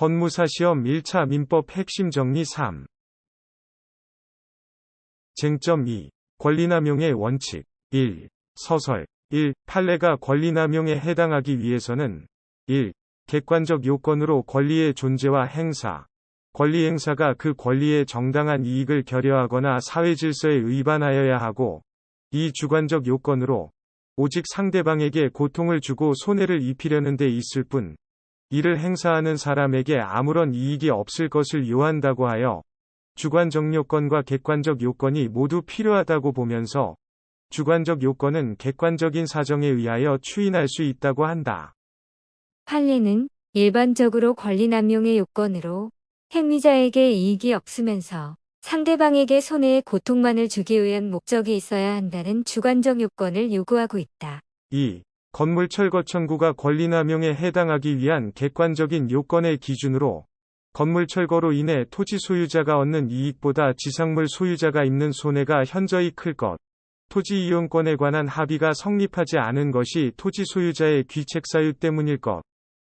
법무사시험 1차 민법 핵심 정리 3. 쟁점 2. 권리남용의 원칙. 1. 서설. 1. 판례가 권리남용에 해당하기 위해서는 1. 객관적 요건으로 권리의 존재와 행사. 권리 행사가 그 권리의 정당한 이익을 결여하거나 사회질서에 위반하여야 하고 2. 주관적 요건으로 오직 상대방에게 고통을 주고 손해를 입히려는 데 있을 뿐 이를 행사하는 사람에게 아무런 이익이 없을 것을 요한다고 하여 주관적 요건과 객관적 요건이 모두 필요하다고 보면서 주관적 요건은 객관적인 사정에 의하여 추인할 수 있다고 한다. 판례는 일반적으로 권리남용의 요건으로 행위자에게 이익이 없으면서 상대방에게 손해의 고통만을 주기 위한 목적이 있어야 한다는 주관적 요건을 요구하고 있다. 2. 건물철거 청구가 권리남용에 해당하기 위한 객관적인 요건의 기준으로 건물철거로 인해 토지 소유자가 얻는 이익보다 지상물 소유자가 입는 손해가 현저히 클 것, 토지 이용권에 관한 합의가 성립하지 않은 것이 토지 소유자의 귀책 사유 때문일 것,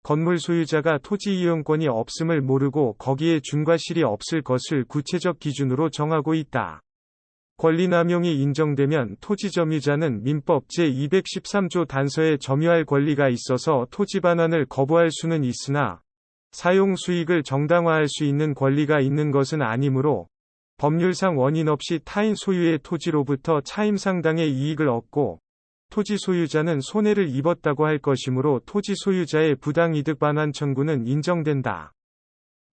건물 소유자가 토지 이용권이 없음을 모르고 거기에 준과실이 없을 것을 구체적 기준으로 정하고 있다. 권리남용이 인정되면 토지 점유자는 민법 제213조 단서에 점유할 권리가 있어서 토지 반환을 거부할 수는 있으나 사용 수익을 정당화할 수 있는 권리가 있는 것은 아니므로 법률상 원인 없이 타인 소유의 토지로부터 차임상당의 이익을 얻고 토지 소유자는 손해를 입었다고 할 것이므로 토지 소유자의 부당이득 반환 청구는 인정된다.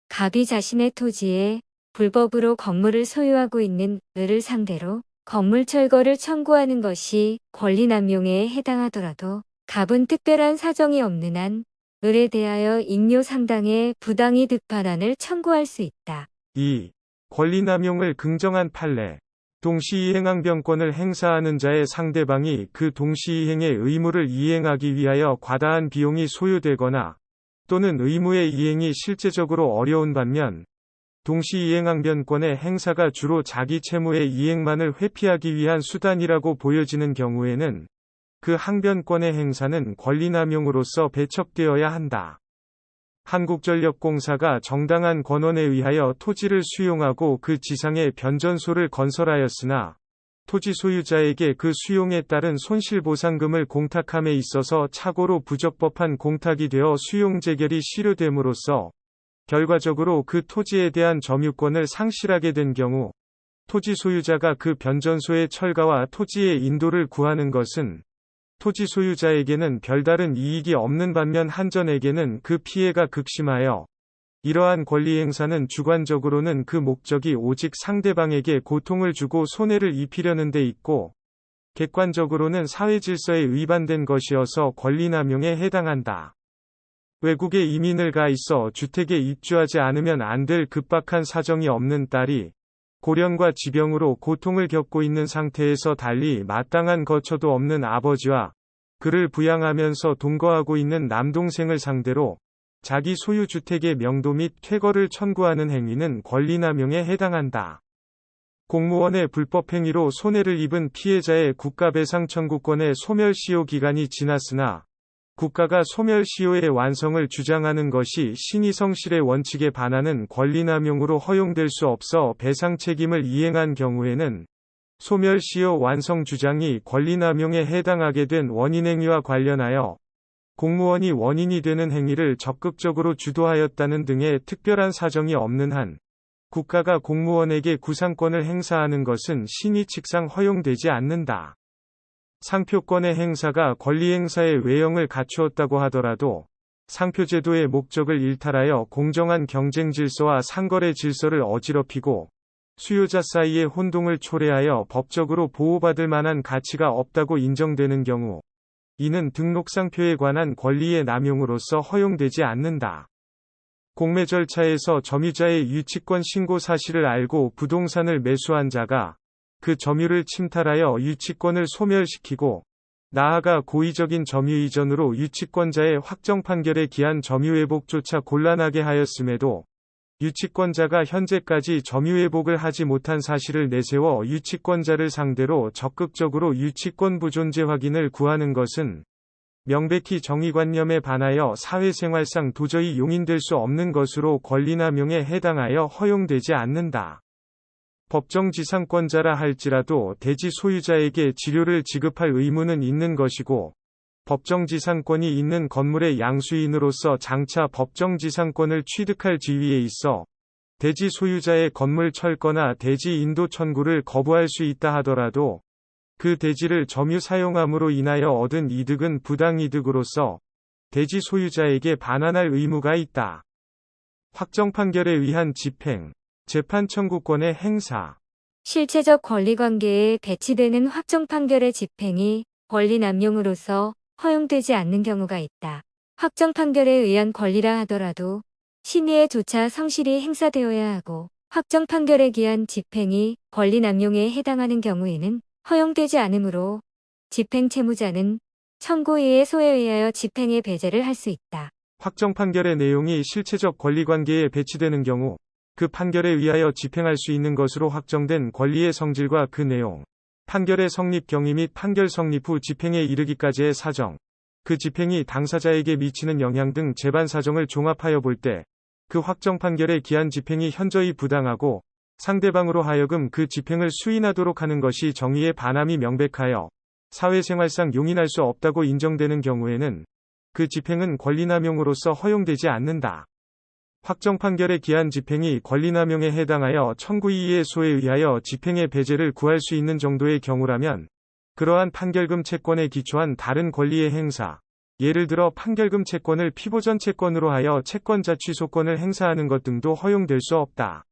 갑이 자신의 토지에 불법으로 건물을 소유하고 있는 을을 상대로 건물 철거를 청구하는 것이 권리남용에 해당하더라도 갑은 특별한 사정이 없는 한 을에 대하여 잉여 상당의 부당이득 반환을 청구할 수 있다. 2. 권리남용을 긍정한 판례. 동시이행항변권을 행사하는 자의 상대방이 그 동시이행의 의무를 이행하기 위하여 과다한 비용이 소요되거나 또는 의무의 이행이 실제적으로 어려운 반면 동시이행항변권의 행사가 주로 자기 채무의 이행만을 회피하기 위한 수단이라고 보여지는 경우에는 그 항변권의 행사는 권리남용으로서 배척되어야 한다. 한국전력공사가 정당한 권원에 의하여 토지를 수용하고 그 지상에 변전소를 건설하였으나 토지 소유자에게 그 수용에 따른 손실보상금을 공탁함에 있어서 착오로 부적법한 공탁이 되어 수용재결이 실효됨으로써 결과적으로 그 토지에 대한 점유권을 상실하게 된 경우 토지 소유자가 그 변전소의 철거와 토지의 인도를 구하는 것은 토지 소유자에게는 별다른 이익이 없는 반면 한전에게는 그 피해가 극심하여 이러한 권리 행사는 주관적으로는 그 목적이 오직 상대방에게 고통을 주고 손해를 입히려는 데 있고 객관적으로는 사회질서에 위반된 것이어서 권리남용에 해당한다. 외국에 이민을 가 있어 주택에 입주하지 않으면 안 될 급박한 사정이 없는 딸이 고령과 지병으로 고통을 겪고 있는 상태에서 달리 마땅한 거처도 없는 아버지와 그를 부양하면서 동거하고 있는 남동생을 상대로 자기 소유 주택의 명도 및 퇴거를 청구하는 행위는 권리남용에 해당한다. 공무원의 불법행위로 손해를 입은 피해자의 국가배상 청구권의 소멸시효 기간이 지났으나 국가가 소멸시효의 완성을 주장하는 것이 신의성실의 원칙에 반하는 권리남용으로 허용될 수 없어 배상 책임을 이행한 경우에는 소멸시효 완성 주장이 권리남용에 해당하게 된 원인행위와 관련하여 공무원이 원인이 되는 행위를 적극적으로 주도하였다는 등의 특별한 사정이 없는 한 국가가 공무원에게 구상권을 행사하는 것은 신의칙상 허용되지 않는다. 상표권의 행사가 권리행사의 외형을 갖추었다고 하더라도 상표제도의 목적을 일탈하여 공정한 경쟁 질서와 상거래 질서를 어지럽히고 수요자 사이의 혼동을 초래하여 법적으로 보호받을 만한 가치가 없다고 인정되는 경우 이는 등록상표에 관한 권리의 남용으로서 허용되지 않는다. 공매 절차에서 점유자의 유치권 신고 사실을 알고 부동산을 매수한 자가 그 점유를 침탈하여 유치권을 소멸시키고 나아가 고의적인 점유 이전으로 유치권자의 확정 판결에 기한 점유회복조차 곤란하게 하였음에도 유치권자가 현재까지 점유회복을 하지 못한 사실을 내세워 유치권자를 상대로 적극적으로 유치권 부존재 확인을 구하는 것은 명백히 정의관념에 반하여 사회생활상 도저히 용인될 수 없는 것으로 권리남용에 해당하여 허용되지 않는다. 법정지상권자라 할지라도 대지 소유자에게 지료를 지급할 의무는 있는 것이고, 법정지상권이 있는 건물의 양수인으로서 장차 법정지상권을 취득할 지위에 있어 대지 소유자의 건물 철거나 대지 인도 청구를 거부할 수 있다 하더라도 그 대지를 점유 사용함으로 인하여 얻은 이득은 부당이득으로서 대지 소유자에게 반환할 의무가 있다. 확정 판결에 의한 집행, 재판 청구권의 행사. 실체적 권리관계에 배치되는 확정 판결의 집행이 권리남용으로서 허용되지 않는 경우가 있다. 확정 판결에 의한 권리라 하더라도 심의에 조차 성실히 행사되어야 하고, 확정 판결에 기한 집행이 권리남용에 해당하는 경우에는 허용되지 않으므로 집행 채무자는 청구이의 소에 의하여 집행의 배제를 할 수 있다. 확정 판결의 내용이 실체적 권리관계에 배치되는 경우 그 판결에 의하여 집행할 수 있는 것으로 확정된 권리의 성질과 그 내용, 판결의 성립 경위 및 판결 성립 후 집행에 이르기까지의 사정, 그 집행이 당사자에게 미치는 영향 등 재반 사정을 종합하여 볼 때 그 확정 판결의 기한 집행이 현저히 부당하고 상대방으로 하여금 그 집행을 수인하도록 하는 것이 정의의 반함이 명백하여 사회생활상 용인할 수 없다고 인정되는 경우에는 그 집행은 권리남용으로서 허용되지 않는다. 확정 판결의 기한 집행이 권리남용에 해당하여 청구이의의 소에 의하여 집행의 배제를 구할 수 있는 정도의 경우라면 그러한 판결금 채권에 기초한 다른 권리의 행사, 예를 들어 판결금 채권을 피보전 채권으로 하여 채권자 취소권을 행사하는 것 등도 허용될 수 없다.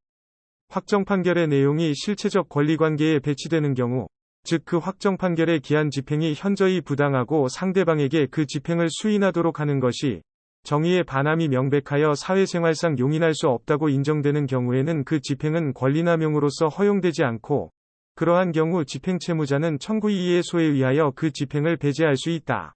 확정 판결의 내용이 실체적 권리관계에 배치되는 경우, 즉 그 확정 판결의 기한 집행이 현저히 부당하고 상대방에게 그 집행을 수인하도록 하는 것이 정의의 반함이 명백하여 사회생활상 용인할 수 없다고 인정되는 경우에는 그 집행은 권리남용으로서 허용되지 않고, 그러한 경우 집행채무자는 청구이의의 소에 의하여 그 집행을 배제할 수 있다.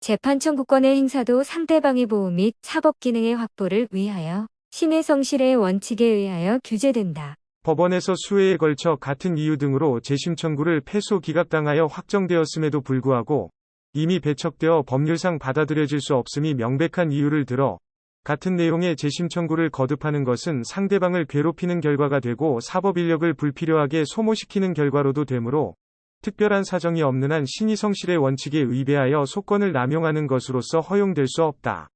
재판 청구권의 행사도 상대방의 보호 및 사법 기능의 확보를 위하여 신의 성실의 원칙에 의하여 규제된다. 법원에서 수회에 걸쳐 같은 이유 등으로 재심 청구를 패소 기각당하여 확정되었음에도 불구하고 이미 배척되어 법률상 받아들여질 수 없음이 명백한 이유를 들어 같은 내용의 재심 청구를 거듭하는 것은 상대방을 괴롭히는 결과가 되고 사법 인력을 불필요하게 소모시키는 결과로도 되므로 특별한 사정이 없는 한 신의 성실의 원칙에 의배하여 소권을 남용하는 것으로서 허용될 수 없다.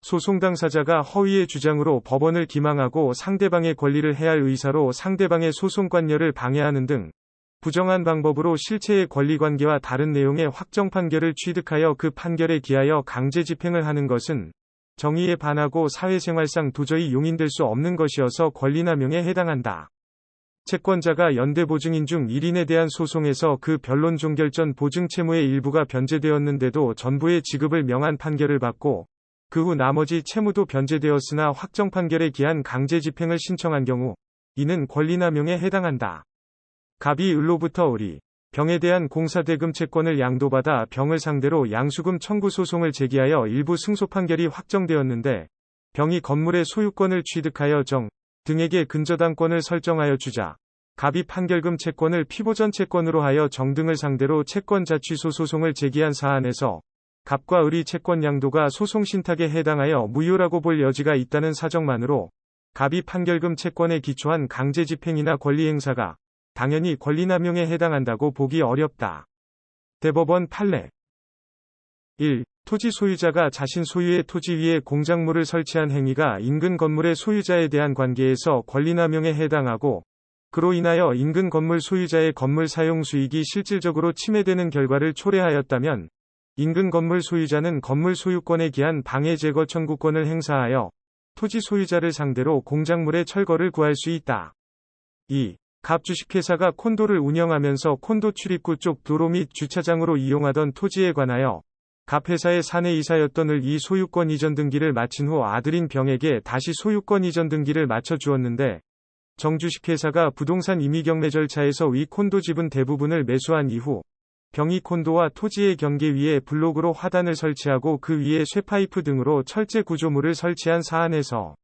소송 당사자가 허위의 주장으로 법원을 기망하고 상대방의 권리를 해할 의사로 상대방의 소송 관여를 방해하는 등 부정한 방법으로 실체의 권리관계와 다른 내용의 확정 판결을 취득하여 그 판결에 기하여 강제 집행을 하는 것은 정의에 반하고 사회생활상 도저히 용인될 수 없는 것이어서 권리남용에 해당한다. 채권자가 연대보증인 중 1인에 대한 소송에서 그 변론 종결 전 보증 채무의 일부가 변제되었는데도 전부의 지급을 명한 판결을 받고 그 후 나머지 채무도 변제되었으나 확정 판결에 기한 강제 집행을 신청한 경우 이는 권리남용에 해당한다. 갑이 을로부터 을이 병에 대한 공사대금 채권을 양도받아 병을 상대로 양수금 청구 소송을 제기하여 일부 승소 판결이 확정되었는데 병이 건물의 소유권을 취득하여 정 등에게 근저당권을 설정하여 주자 갑이 판결금 채권을 피보전 채권으로 하여 정 등을 상대로 채권자 취소 소송을 제기한 사안에서 갑과 을이 채권 양도가 소송 신탁에 해당하여 무효라고 볼 여지가 있다는 사정만으로 갑이 판결금 채권에 기초한 강제 집행이나 권리 행사가 당연히 권리남용에 해당한다고 보기 어렵다. 대법원 판례 1. 토지 소유자가 자신 소유의 토지 위에 공작물을 설치한 행위가 인근 건물의 소유자에 대한 관계에서 권리남용에 해당하고 그로 인하여 인근 건물 소유자의 건물 사용 수익이 실질적으로 침해되는 결과를 초래하였다면 인근 건물 소유자는 건물 소유권에 기한 방해 제거 청구권을 행사하여 토지 소유자를 상대로 공작물의 철거를 구할 수 있다. 2. 갑 주식회사가 콘도를 운영하면서 콘도 출입구 쪽 도로 및 주차장으로 이용하던 토지에 관하여 갑 회사의 사내이사였던 을 이 소유권 이전 등기를 마친 후 아들인 병에게 다시 소유권 이전 등기를 마쳐 주었는데 정주식회사가 부동산 임의경매 절차에서 위 콘도 지분 대부분을 매수한 이후 병이 콘도와 토지의 경계 위에 블록으로 화단을 설치하고 그 위에 쇠파이프 등으로 철제 구조물을 설치한 사안에서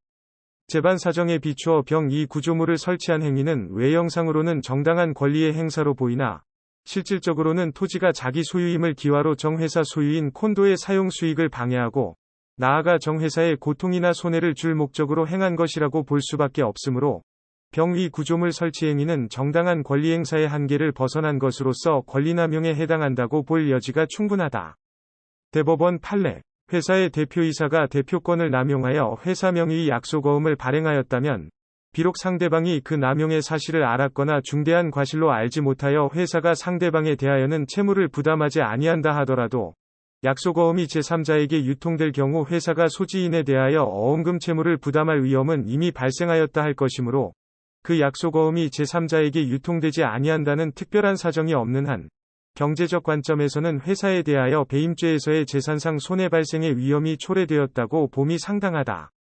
재반 사정에 비추어 병 이 구조물을 설치한 행위는 외형상으로는 정당한 권리의 행사로 보이나 실질적으로는 토지가 자기 소유임을 기와로 정회사 소유인 콘도의 사용 수익을 방해하고 나아가 정회사에 고통이나 손해를 줄 목적으로 행한 것이라고 볼 수밖에 없으므로 병위 구조물 설치 행위는 정당한 권리 행사의 한계를 벗어난 것으로서 권리남용에 해당한다고 볼 여지가 충분하다. 대법원 판례. 회사의 대표이사가 대표권을 남용하여 회사 명의의 약속어음을 발행하였다면 비록 상대방이 그 남용의 사실을 알았거나 중대한 과실로 알지 못하여 회사가 상대방에 대하여는 채무를 부담하지 아니한다 하더라도 약속어음이 제3자에게 유통될 경우 회사가 소지인에 대하여 어음금 채무를 부담할 위험은 이미 발생하였다 할 것이므로 그 약속어음이 제3자에게 유통되지 아니한다는 특별한 사정이 없는 한 경제적 관점에서는 회사에 대하여 배임죄에서의 재산상 손해 발생의 위험이 초래되었다고 봄이 상당하다.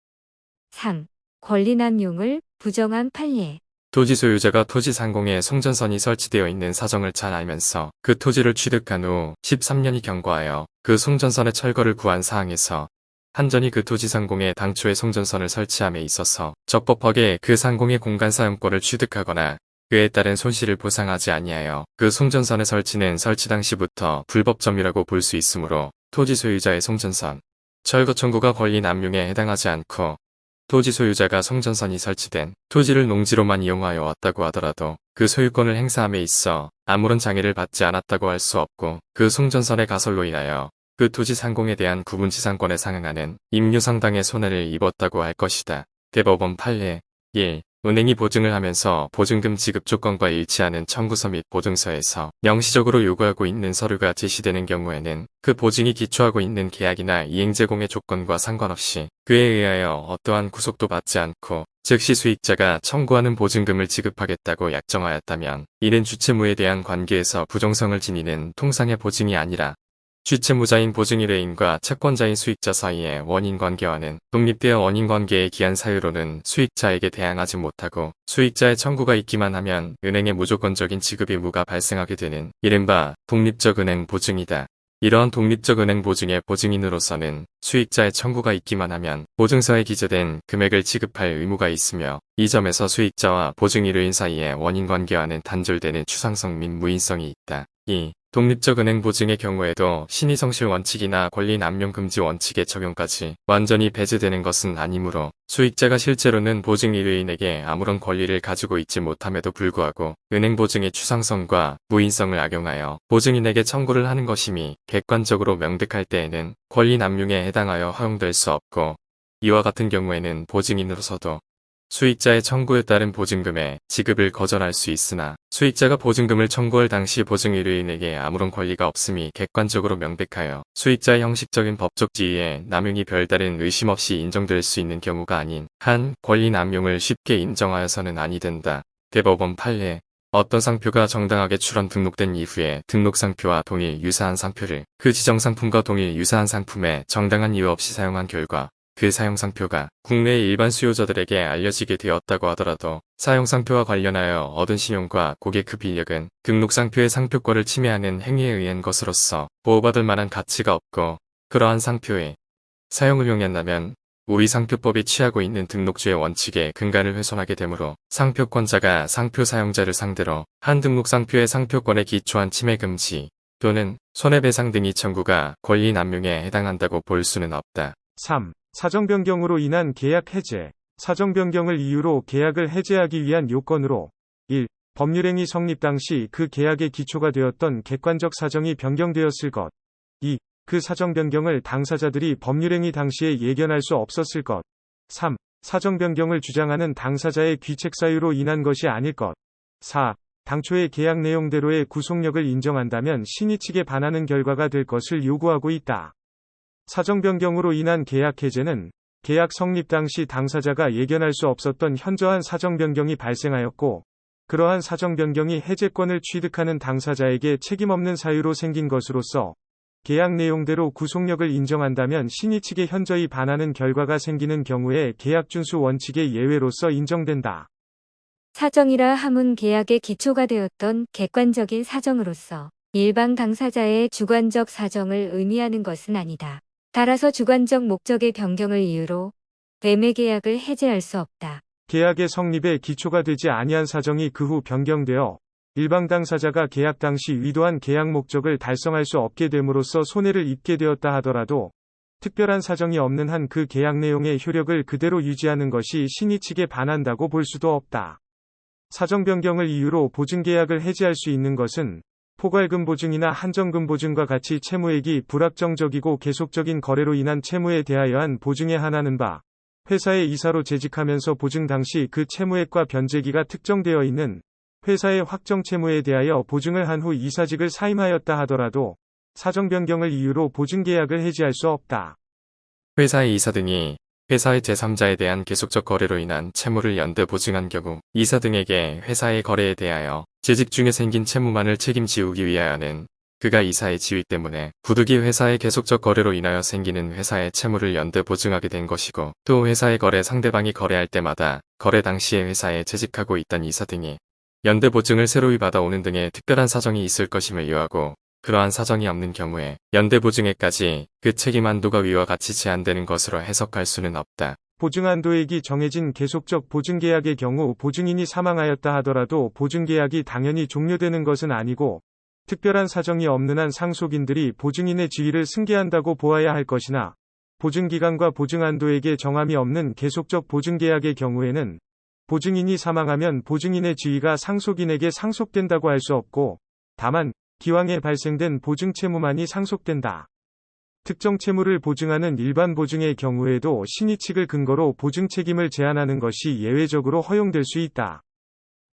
3. 권리남용을 부정한 판례. 토지 소유자가 토지 상공에 송전선이 설치되어 있는 사정을 잘 알면서 그 토지를 취득한 후 13년이 경과하여 그 송전선의 철거를 구한 사항에서 한전이 그 토지 상공에 당초에 송전선을 설치함에 있어서 적법하게 그 상공의 공간 사용권을 취득하거나 그에 따른 손실을 보상하지 아니하여 그 송전선의 설치는 설치 당시부터 불법 점유라고 볼 수 있으므로 토지 소유자의 송전선 철거 청구가 권리 남용에 해당하지 않고 토지 소유자가 송전선이 설치된 토지를 농지로만 이용하여 왔다고 하더라도 그 소유권을 행사함에 있어 아무런 장애를 받지 않았다고 할 수 없고 그 송전선의 가설로 인하여 그 토지 상공에 대한 구분지상권에 상응하는 임류상당의 손해를 입었다고 할 것이다. 대법원 판례 1. 은행이 보증을 하면서 보증금 지급 조건과 일치하는 청구서 및 보증서에서 명시적으로 요구하고 있는 서류가 제시되는 경우에는 그 보증이 기초하고 있는 계약이나 이행 제공의 조건과 상관없이 그에 의하여 어떠한 구속도 받지 않고 즉시 수익자가 청구하는 보증금을 지급하겠다고 약정하였다면 이는 주채무에 대한 관계에서 부정성을 지니는 통상의 보증이 아니라 주채무자인 보증의뢰인과 채권자인 수익자 사이의 원인관계와는 독립되어 원인관계의 기한 사유로는 수익자에게 대항하지 못하고 수익자의 청구가 있기만 하면 은행의 무조건적인 지급 의무가 발생하게 되는 이른바 독립적 은행 보증이다. 이러한 독립적 은행 보증의 보증인으로서는 수익자의 청구가 있기만 하면 보증서에 기재된 금액을 지급할 의무가 있으며 이 점에서 수익자와 보증의뢰인 사이의 원인관계와는 단절되는 추상성 및 무인성이 있다. 2. 독립적 은행 보증의 경우에도 신의성실 원칙이나 권리 남용 금지 원칙의 적용까지 완전히 배제되는 것은 아니므로 수익자가 실제로는 보증의뢰인에게 아무런 권리를 가지고 있지 못함에도 불구하고 은행 보증의 추상성과 무인성을 악용하여 보증인에게 청구를 하는 것임이 객관적으로 명백할 때에는 권리 남용에 해당하여 허용될 수 없고 이와 같은 경우에는 보증인으로서도 수익자의 청구에 따른 보증금의 지급을 거절할 수 있으나 수익자가 보증금을 청구할 당시 보증의뢰인에게 아무런 권리가 없음이 객관적으로 명백하여 수익자의 형식적인 법적 지위에 남용이 별다른 의심 없이 인정될 수 있는 경우가 아닌 한 권리 남용을 쉽게 인정하여서는 아니 된다. 대법원 판례. 어떤 상표가 정당하게 출원 등록된 이후에 등록상표와 동일 유사한 상표를 그 지정상품과 동일 유사한 상품에 정당한 이유 없이 사용한 결과 그 사용상표가 국내의 일반 수요자들에게 알려지게 되었다고 하더라도 사용상표와 관련하여 얻은 신용과 고객급 인력은 등록상표의 상표권을 침해하는 행위에 의한 것으로서 보호받을 만한 가치가 없고 그러한 상표의 사용을 용인한다면 우리상표법이 취하고 있는 등록주의 원칙의 근간을 훼손하게 되므로 상표권자가 상표 사용자를 상대로 한 등록상표의 상표권에 기초한 침해 금지 또는 손해배상 등의 청구가 권리 남용에 해당한다고 볼 수는 없다. 3. 사정 변경으로 인한 계약 해제. 사정 변경을 이유로 계약을 해제하기 위한 요건으로 1. 법률행위 성립 당시 그 계약의 기초가 되었던 객관적 사정이 변경되었을 것. 2. 그 사정 변경을 당사자들이 법률행위 당시에 예견할 수 없었을 것. 3. 사정 변경을 주장하는 당사자의 귀책 사유로 인한 것이 아닐 것. 4. 당초의 계약 내용대로의 구속력을 인정한다면 신의 측에 반하는 결과가 될 것을 요구하고 있다. 사정 변경으로 인한 계약 해제는 계약 성립 당시 당사자가 예견할 수 없었던 현저한 사정 변경이 발생하였고, 그러한 사정 변경이 해제권을 취득하는 당사자에게 책임없는 사유로 생긴 것으로서 계약 내용대로 구속력을 인정한다면 신의 측에 현저히 반하는 결과가 생기는 경우에 계약 준수 원칙의 예외로서 인정된다. 사정이라 함은 계약의 기초가 되었던 객관적인 사정으로서 일방 당사자의 주관적 사정을 의미하는 것은 아니다. 따라서 주관적 목적의 변경을 이유로 매매 계약을 해제할 수 없다. 계약의 성립에 기초가 되지 아니한 사정이 그 후 변경되어 일방 당사자가 계약 당시 의도한 계약 목적을 달성할 수 없게 됨으로써 손해를 입게 되었다 하더라도 특별한 사정이 없는 한 그 계약 내용의 효력을 그대로 유지하는 것이 신의 측에 반한다고 볼 수도 없다. 사정 변경을 이유로 보증계약을 해지할 수 있는 것은 포괄금 보증이나 한정금 보증과 같이 채무액이 불확정적이고 계속적인 거래로 인한 채무에 대하여한 보증에 한하는 바, 회사에 이사로 재직하면서 보증 당시 그 채무액과 변제기가 특정되어 있는 회사의 확정 채무에 대하여 보증을 한 후 이사직을 사임하였다 하더라도 사정 변경을 이유로 보증계약을 해지할 수 없다. 회사의 이사 등이 회사의 제3자에 대한 계속적 거래로 인한 채무를 연대 보증한 경우 이사 등에게 회사의 거래에 대하여 재직 중에 생긴 채무만을 책임지우기 위하여는 그가 이사의 지위 때문에 부득이 회사의 계속적 거래로 인하여 생기는 회사의 채무를 연대 보증하게 된 것이고, 또 회사의 거래 상대방이 거래할 때마다 거래 당시에 회사에 재직하고 있던 이사 등이 연대 보증을 새로이 받아오는 등의 특별한 사정이 있을 것임을 요하고, 그러한 사정이 없는 경우에 연대 보증에까지 그 책임 한도가 위와 같이 제한되는 것으로 해석할 수는 없다. 보증 한도액이 정해진 계속적 보증계약의 경우 보증인이 사망하였다 하더라도 보증계약이 당연히 종료되는 것은 아니고, 특별한 사정이 없는 한 상속인들이 보증인의 지위를 승계한다고 보아야 할 것이나, 보증기간과 보증한도액에 정함이 없는 계속적 보증계약의 경우에는 보증인이 사망하면 보증인의 지위가 상속인에게 상속된다고 할 수 없고, 다만 기왕에 발생된 보증채무만이 상속된다. 특정 채무를 보증하는 일반 보증의 경우에도 신의 측을 근거로 보증 책임을 제한하는 것이 예외적으로 허용될 수 있다.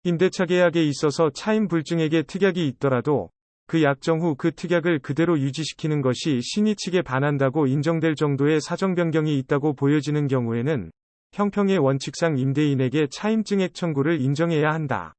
임대차 계약에 있어서 차임 불증액의 특약이 있더라도 그 약정 후 그 특약을 그대로 유지시키는 것이 신의 측에 반한다고 인정될 정도의 사정 변경이 있다고 보여지는 경우에는 형평의 원칙상 임대인에게 차임증액 청구를 인정해야 한다.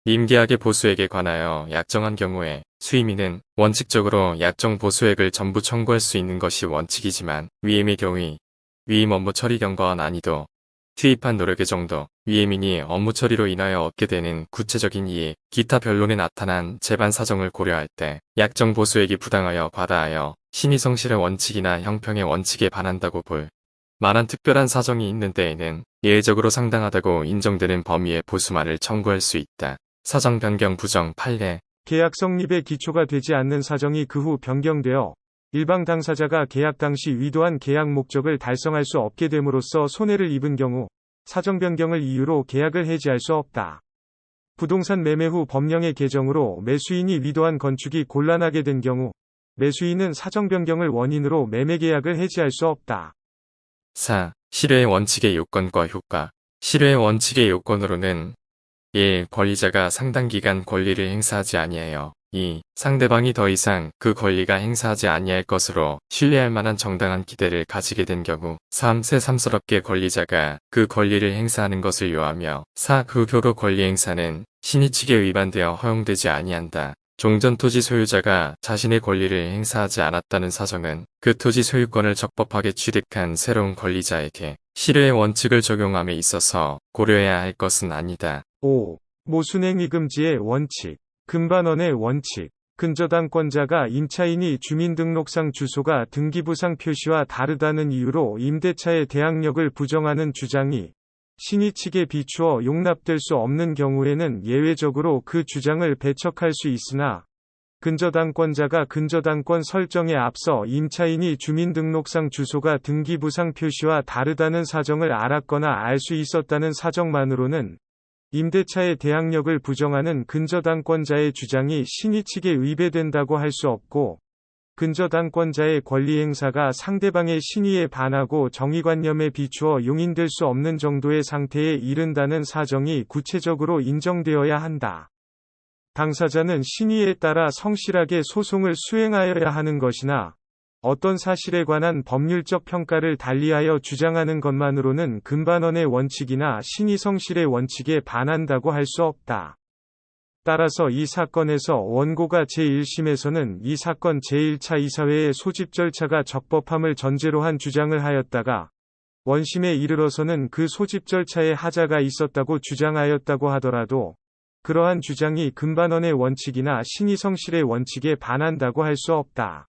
임계약의 보수액에 관하여 약정한 경우에 수임인은 원칙적으로 약정 보수액을 전부 청구할 수 있는 것이 원칙이지만, 위임의 경우 위임 업무 처리 경과와 난이도, 투입한 노력의 정도, 위임인이 업무 처리로 인하여 얻게 되는 구체적인 이익, 기타 변론에 나타난 재반 사정을 고려할 때 약정 보수액이 부당하여 과다하여 신의 성실의 원칙이나 형평의 원칙에 반한다고 볼 만한 특별한 사정이 있는 때에는 예외적으로 상당하다고 인정되는 범위의 보수만을 청구할 수 있다. 사정 변경 부정 판례. 계약 성립의 기초가 되지 않는 사정이 그 후 변경되어 일방 당사자가 계약 당시 의도한 계약 목적을 달성할 수 없게 됨으로써 손해를 입은 경우 사정 변경을 이유로 계약을 해지할 수 없다. 부동산 매매 후 법령의 개정으로 매수인이 의도한 건축이 곤란하게 된 경우 매수인은 사정 변경을 원인으로 매매 계약을 해지할 수 없다. 4. 실효의 원칙의 요건과 효과. 실효의 원칙의 요건으로는 1. 권리자가 상당기간 권리를 행사하지 아니하여 2. 상대방이 더 이상 그 권리가 행사하지 아니할 것으로 신뢰할 만한 정당한 기대를 가지게 된 경우 3. 새삼스럽게 권리자가 그 권리를 행사하는 것을 요하며 4. 그 효로 권리 행사는 신의 측에 위반되어 허용되지 아니한다. 종전 토지 소유자가 자신의 권리를 행사하지 않았다는 사정은 그 토지 소유권을 적법하게 취득한 새로운 권리자에게 실효의 원칙을 적용함에 있어서 고려해야 할 것은 아니다. 5. 모순행위금지의 원칙. 금반원의 원칙. 근저당권자가 임차인이 주민등록상 주소가 등기부상 표시와 다르다는 이유로 임대차의 대항력을 부정하는 주장이 신의 측에 비추어 용납될 수 없는 경우에는 예외적으로 그 주장을 배척할 수 있으나, 근저당권자가 근저당권 설정에 앞서 임차인이 주민등록상 주소가 등기부상 표시와 다르다는 사정을 알았거나 알 수 있었다는 사정만으로는 임대차의 대항력을 부정하는 근저당권자의 주장이 신의 측에 위배된다고 할 수 없고, 근저당권자의 권리 행사가 상대방의 신의에 반하고 정의관념에 비추어 용인될 수 없는 정도의 상태에 이른다는 사정이 구체적으로 인정되어야 한다. 당사자는 신의에 따라 성실하게 소송을 수행하여야 하는 것이나, 어떤 사실에 관한 법률적 평가를 달리하여 주장하는 것만으로는 금반원의 원칙이나 신의 성실의 원칙에 반한다고 할 수 없다. 따라서 이 사건에서 원고가 제1심에서는 이 사건 제1차 이사회의 소집 절차가 적법함을 전제로 한 주장을 하였다가, 원심에 이르러서는 그 소집 절차에 하자가 있었다고 주장하였다고 하더라도, 그러한 주장이 금반원의 원칙이나 신의 성실의 원칙에 반한다고 할 수 없다.